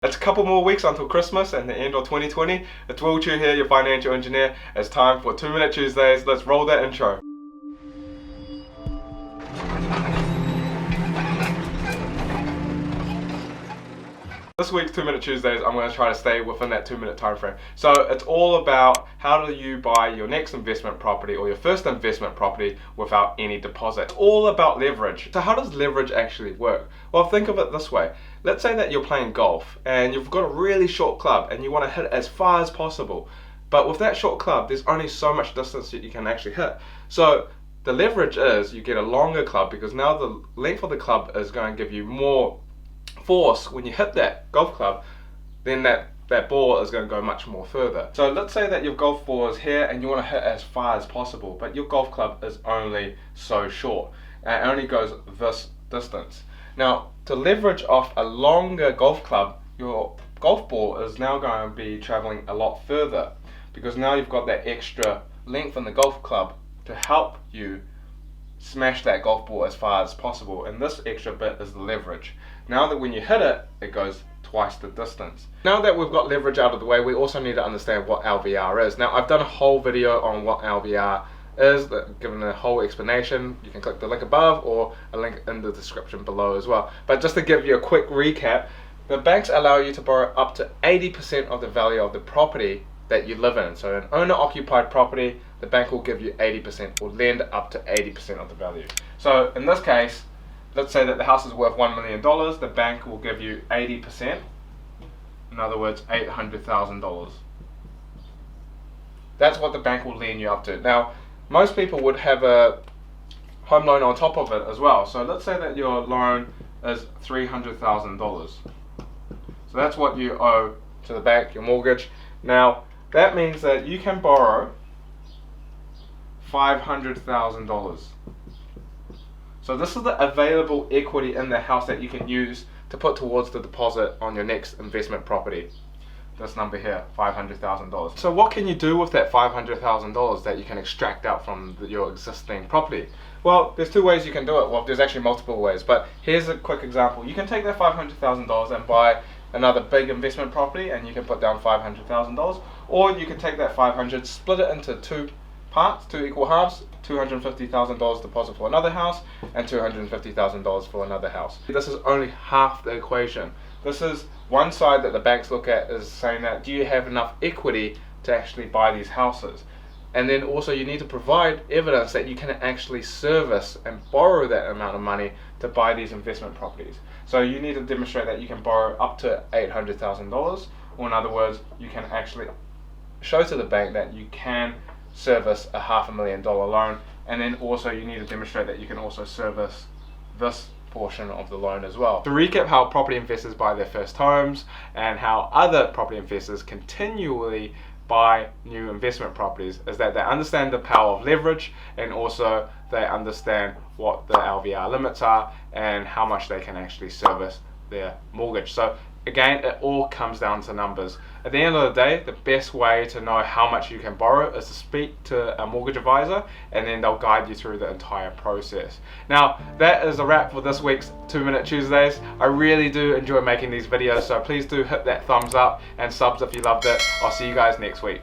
It's a couple more weeks until Christmas and the end of 2020. It's Will Chu here, your financial engineer. It's time for 2 Minute Tuesdays. Let's roll that intro. This week's 2 Minute Tuesdays, I'm going to try to stay within that 2-minute time frame. So it's all about how do you buy your next investment property or your first investment property without any deposit. It's all about leverage. So how does leverage actually work? Well, think of it this way. Let's say that you're playing golf and you've got a really short club and you want to hit it as far as possible. But with that short club, there's only so much distance that you can actually hit. So the leverage is you get a longer club because now the length of the club is going to give you more force when you hit that golf club, then that ball is going to go much more further. So let's say that your golf ball is here and you want to hit as far as possible, but your golf club is only so short and it only goes this distance. Now, to leverage off a longer golf club, your golf ball is now going to be traveling a lot further because now you've got that extra length in the golf club to help you smash that golf ball as far as possible, and this extra bit is the leverage. Now that when you hit it, it goes twice the distance. Now that we've got leverage out of the way, we also need to understand what LVR is. Now I've done a whole video on what LVR is, given a whole explanation. You can click the link above or a link in the description below as well. But just to give you a quick recap, the banks allow you to borrow up to 80% of the value of the property that you live in. So an owner-occupied property, the bank will give you 80% or lend up to 80% of the value. So in this case, let's say that the house is worth $1 million, the bank will give you 80%, in other words, $800,000. That's what the bank will lend you up to. Now, most people would have a home loan on top of it as well. So let's say that your loan is $300,000. So that's what you owe to the bank, your mortgage. Now, that means that you can borrow $500,000. So this is the available equity in the house that you can use to put towards the deposit on your next investment property. This number here, $500,000. So what can you do with that $500,000 that you can extract out from your existing property? Well, there's two ways you can do it. Well, there's actually multiple ways, but here's a quick example. You can take that $500,000 and buy another big investment property and you can put down $500,000, or you can take that 500, split it into two parts, two equal halves, $250,000 deposit for another house and $250,000 for another house. This is only half the equation. This is one side that the banks look at, is saying that do you have enough equity to actually buy these houses? And then also you need to provide evidence that you can actually service and borrow that amount of money to buy these investment properties. So you need to demonstrate that you can borrow up to $800,000, or in other words, you can actually show to the bank that you can service a $500,000 loan, and then also you need to demonstrate that you can also service this portion of the loan as well. To recap how property investors buy their first homes and how other property investors continually buy new investment properties, is that they understand the power of leverage and also they understand what the LVR limits are and how much they can actually service their mortgage. So again, it all comes down to numbers. At the end of the day, the best way to know how much you can borrow is to speak to a mortgage advisor, and then they'll guide you through the entire process. Now, that is a wrap for this week's 2 Minute Tuesdays. I really do enjoy making these videos, so please do hit that thumbs up and subs if you loved it. I'll see you guys next week.